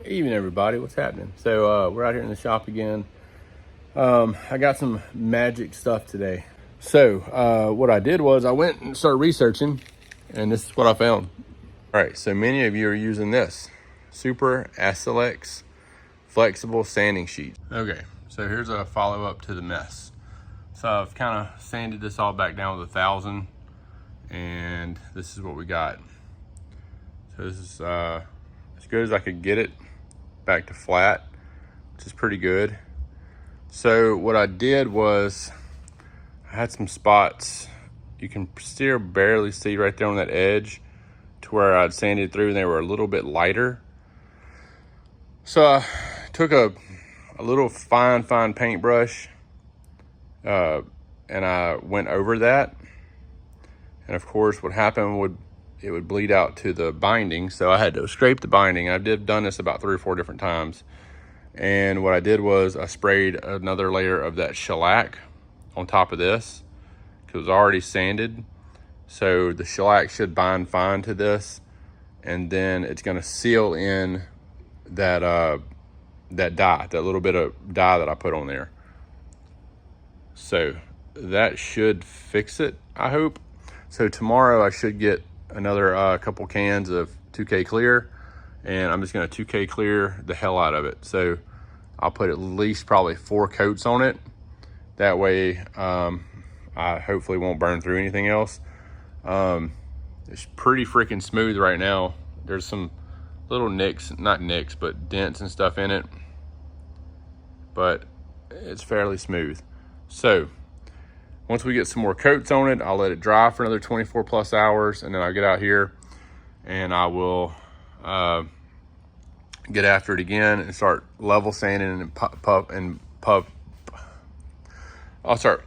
Evening, everybody. What's happening? So we're out here in the shop again. I got some magic stuff today. So what I did was I went and started researching, and this is what I found. All right, so many of you are using this super assilex flexible sanding sheet. Okay, so here's a follow-up to the mess. So I've kind of sanded this all back down with 1,000, and this is what we got. So this is as good as I could get it back to flat, which is pretty good. So what I did was I had some spots you can still barely see right there on that edge to where I'd sanded through and they were a little bit lighter. So I took a little fine paintbrush and I went over that. And of course what happened it would bleed out to the binding. So I had to scrape the binding. I've done this about 3 or 4 different times. And what I did was I sprayed another layer of that shellac on top of this because it was already sanded. So the shellac should bind fine to this. And then it's gonna seal in that dye, that little bit of dye that I put on there. So that should fix it, I hope. So tomorrow I should get another couple cans of 2K clear, and I'm just gonna 2K clear the hell out of it. So I'll put at least probably 4 coats on it. That way I hopefully won't burn through anything else. It's pretty freaking smooth right now. There's some little nicks, not nicks, but dents and stuff in it, but it's fairly smooth. So once we get some more coats on it, I'll let it dry for another 24 plus hours, and then I'll get out here and I will get after it again and start level sanding and I'll start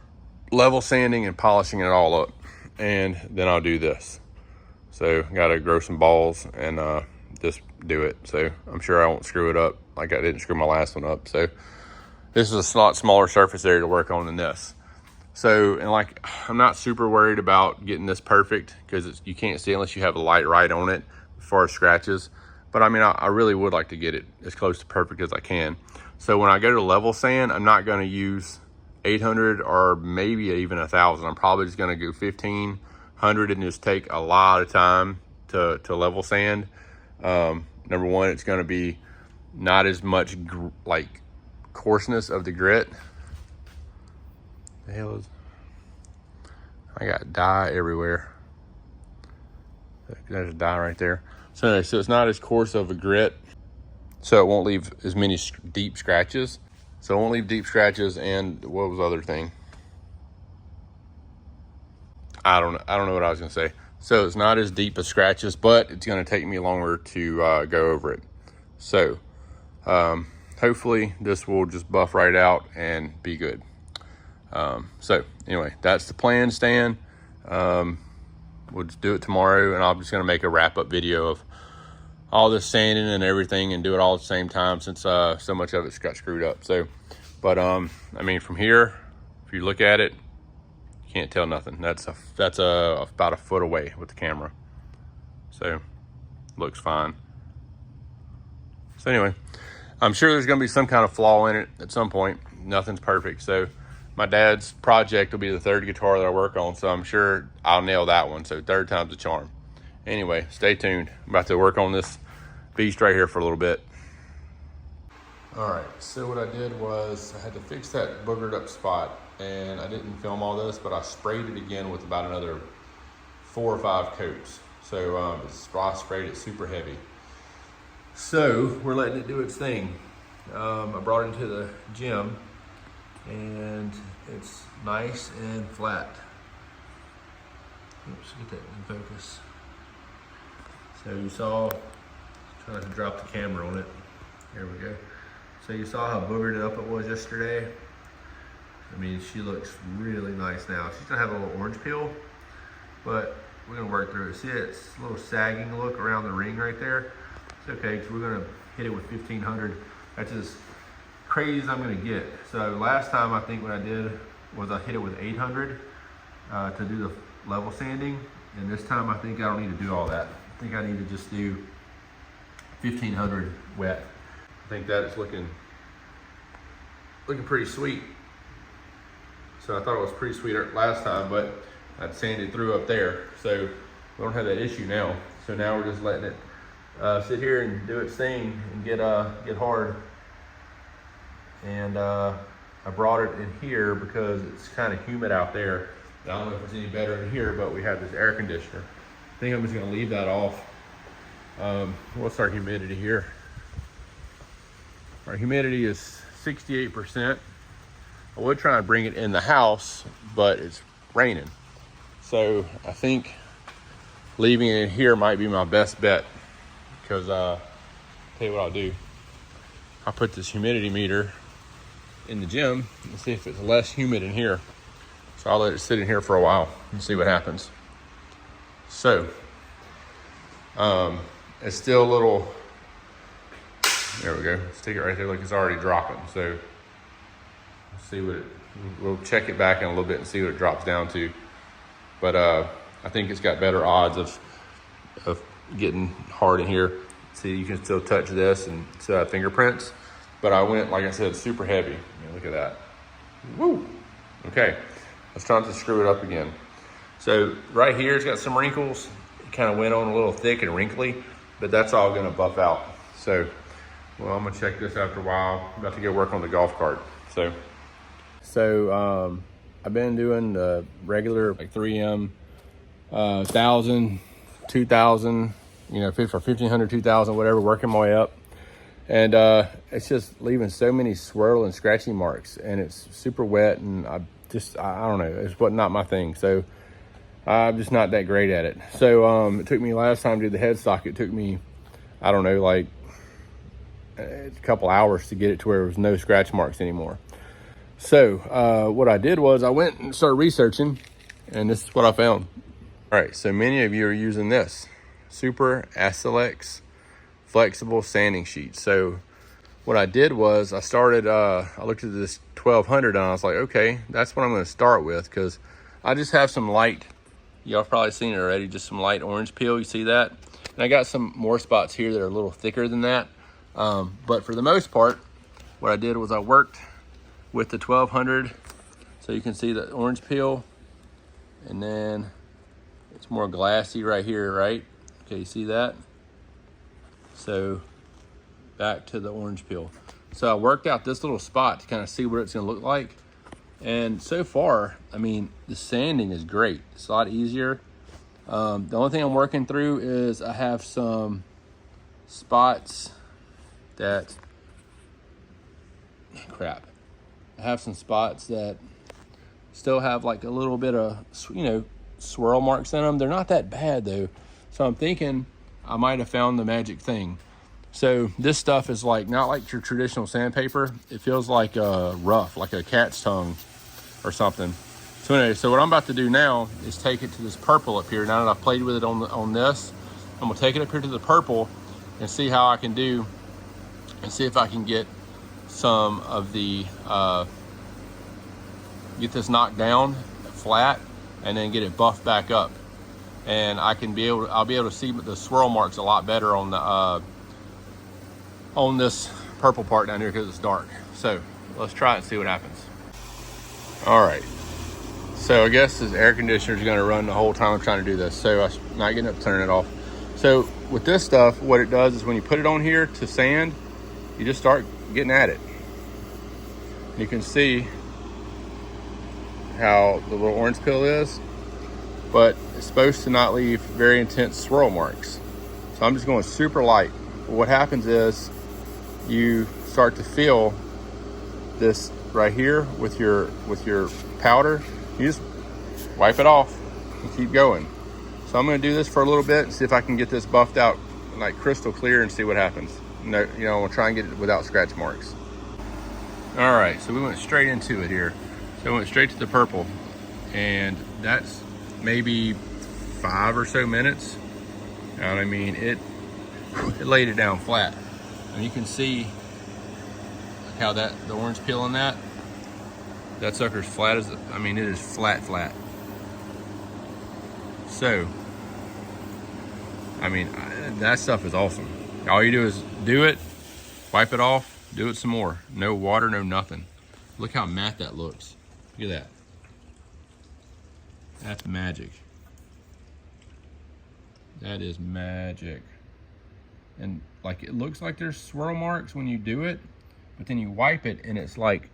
level sanding and polishing it all up, and then I'll do this. So gotta grow some balls and just do it. So I'm sure I won't screw it up like I didn't screw my last one up. So this is a lot smaller surface area to work on than this. So, and like, I'm not super worried about getting this perfect because you can't see unless you have the light right on it as far as scratches. But I mean, I really would like to get it as close to perfect as I can. So when I go to level sand, I'm not gonna use 800 or maybe even 1,000. I'm probably just gonna go 1,500 and just take a lot of time to level sand. Number one, it's gonna be not as much like coarseness of the grit. The hell is, I got dye everywhere. There's dye right there. So anyway, so it's not as coarse of a grit, so it won't leave as many deep scratches. So it won't leave deep scratches. And what was the other thing? I don't know what I was gonna say. So it's not as deep as scratches, but it's gonna take me longer to go over it. So hopefully this will just buff right out and be good. So anyway, that's the plan, Stan. We'll just do it tomorrow, and I'm just gonna make a wrap-up video of all this sanding and everything and do it all at the same time since so much of it's got screwed up. So, but I mean, from here, if you look at it, you can't tell nothing. That's about a foot away with the camera. So looks fine. So anyway, I'm sure there's gonna be some kind of flaw in it at some point. Nothing's perfect. So my dad's project will be the 3rd guitar that I work on, so I'm sure I'll nail that one. So 3rd time's the charm. Anyway, stay tuned. I'm about to work on this beast right here for a little bit. All right, so what I did was I had to fix that boogered up spot, and I didn't film all this, but I sprayed it again with about another 4 or 5 coats. So I sprayed it super heavy. So we're letting it do its thing. I brought it into the gym, and it's nice and flat. Oops, get that in focus. So you saw, trying to drop the camera on it. There we go. So you saw how boogered up it was yesterday. I mean, she looks really nice now. She's gonna have a little orange peel, but we're gonna work through it. See, it's a little sagging look around the ring right there. It's okay, because we're gonna hit it with 1,500. That's as crazy as I'm gonna get. So last time, I think what I did was I hit it with 800 to do the level sanding. And this time I think I don't need to do all that. I think I need to just do 1,500 wet. I think that is looking pretty sweet. So I thought it was pretty sweet last time, but I'd sanded through up there. So we don't have that issue now. So now we're just letting it sit here and do its thing and get hard. And I brought it in here because it's kind of humid out there. I don't know if it's any better in here, but we have this air conditioner. I think I'm just gonna leave that off. What's our humidity here? Our humidity is 68%. I would try and bring it in the house, but it's raining. So I think leaving it here might be my best bet, because tell you what I'll do. I'll put this humidity meter in the gym and see if it's less humid in here. So I'll let it sit in here for a while and see what happens. So it's still a little, there we go. Stick it right there, like it's already dropping. So let's see what we'll check it back in a little bit and see what it drops down to. But I think it's got better odds of getting hard in here. See, you can still touch this and still have fingerprints. But I went, like I said, super heavy. Look at that. Woo! Okay, let's try to screw it up again. So right here, it's got some wrinkles. It kind of went on a little thick and wrinkly, but that's all gonna buff out. So, well, I'm gonna check this after a while. I'm about to go work on the golf cart. So I've been doing the regular like 3M, 1,000, 2,000, for 1,500, 2,000, whatever, working my way up. And it's just leaving so many swirl and scratchy marks, and it's super wet, and I don't know, it's not my thing. So I'm just not that great at it. So it took me last time to do the headstock, it took me, I don't know, like a couple hours to get it to where there was no scratch marks anymore. So what I did was I went and started researching, and this is what I found. All right, so many of you are using this Super Assilex flexible sanding sheet. So what I did was I started, I looked at this 1200 and I was like, okay, that's what I'm going to start with, because I just have some light, y'all probably seen it already, just some light orange peel. You see that? And I got some more spots here that are a little thicker than that. But for the most part, what I did was I worked with the 1200. So you can see the orange peel, and then it's more glassy right here, right? Okay, you see that? So back to the orange peel. So I worked out this little spot to kind of see what it's gonna look like. And so far, I mean, the sanding is great. It's a lot easier. The only thing I'm working through is I have some spots that, crap. I have some spots that still have like a little bit of, swirl marks in them. They're not that bad though. So I'm thinking I might have found the magic thing. So this stuff is like, not like your traditional sandpaper. It feels like rough, like a cat's tongue or something. So anyway, so what I'm about to do now is take it to this purple up here. Now that I've played with it on this, I'm gonna take it up here to the purple and see how I can do, and see if I can get some of the, get this knocked down flat and then get it buffed back up. And I'll be able to see the swirl marks a lot better on the, on this purple part down here because it's dark. So let's try it and see what happens. All right. So I guess this air conditioner is going to run the whole time I'm trying to do this. So I'm not getting up to turn it off. So with this stuff, what it does is when you put it on here to sand, you just start getting at it. You can see how the little orange peel is, but it's supposed to not leave very intense swirl marks. So I'm just going super light. What happens is you start to feel this right here with your powder. You just wipe it off and keep going. So I'm going to do this for a little bit and see if I can get this buffed out like crystal clear and see what happens. No, we'll try and get it without scratch marks. All right, so we went straight into it here. So we went straight to the purple, and that's maybe 5 or so minutes. And I mean, it laid it down flat. And you can see how the orange peel in that sucker's flat as, I mean, it is flat. So, I mean, that stuff is awesome. All you do is do it, Wipe it off, do it some more. No water, no nothing. Look how matte that looks. Look at that. That's magic. That is magic. And like, it looks like there's swirl marks when you do it, but then you wipe it and it's like,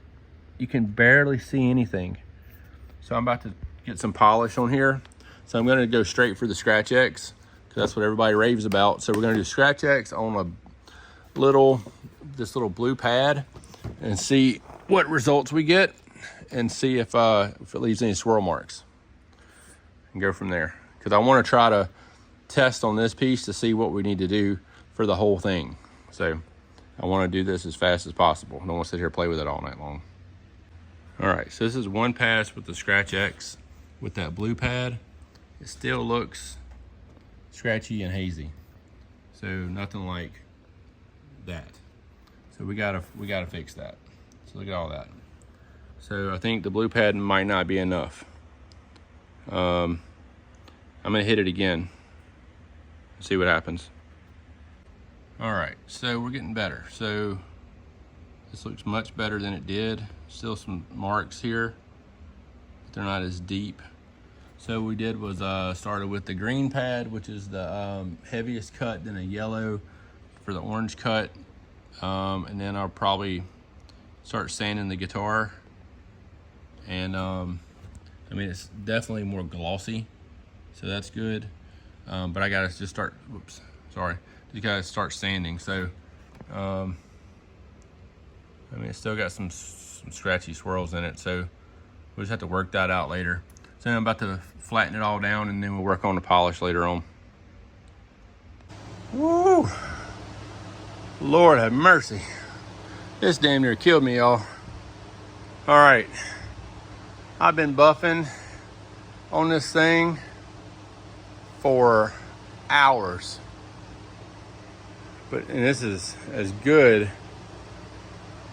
you can barely see anything. So I'm about to get some polish on here. So I'm gonna go straight for the Scratch X, because that's what everybody raves about. So we're gonna do Scratch X on this little blue pad and see what results we get, and see if it leaves any swirl marks, and go from there. Because I want to try to test on this piece to see what we need to do for the whole thing. So I want to do this as fast as possible. I don't want to sit here and play with it all night long. All right, so this is one pass with the Scratch X with that blue pad. It still looks scratchy and hazy, so nothing like that. So we gotta fix that. So look at all that. So I think the blue pad might not be enough. I'm gonna hit it again and see what happens. All right, so we're getting better. So this looks much better than it did. Still some marks here, but they're not as deep. So what we did was started with the green pad, which is the heaviest cut, then a yellow for the orange cut. And then I'll probably start sanding the guitar. And I mean, it's definitely more glossy, so that's good. But I gotta just start, just gotta start sanding. So, I mean, it's still got some scratchy swirls in it, so we'll just have to work that out later. So I'm about to flatten it all down, and then we'll work on the polish later on. Woo! Lord have mercy. This damn near killed me, y'all. All right. I've been buffing on this thing for hours. And this is as good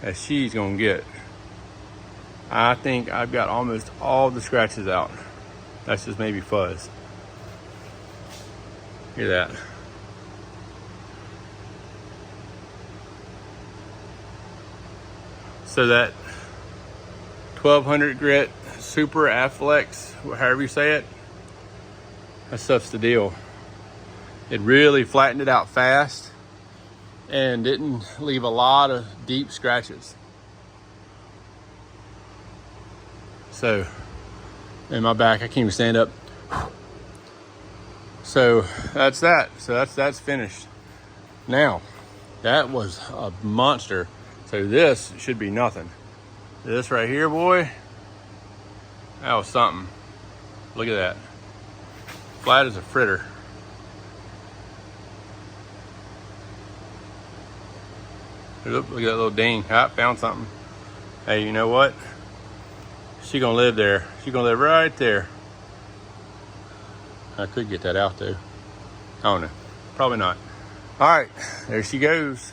as she's gonna get. I think I've got almost all the scratches out. That's just maybe fuzz. Look at that. So that 1200 grit super assilex, however you say it, that stuff's the deal. It really flattened it out fast and didn't leave a lot of deep scratches. So, in my back, I can't even stand up. So that's that. So that's finished. Now, that was a monster. So this should be nothing. This right here, boy, that was something. Look at that. Flat as a fritter. Look at that little ding. I found something. Hey, you know what? She gonna live there. She gonna live right there. I could get that out though. I don't know. Probably not. All right, there she goes.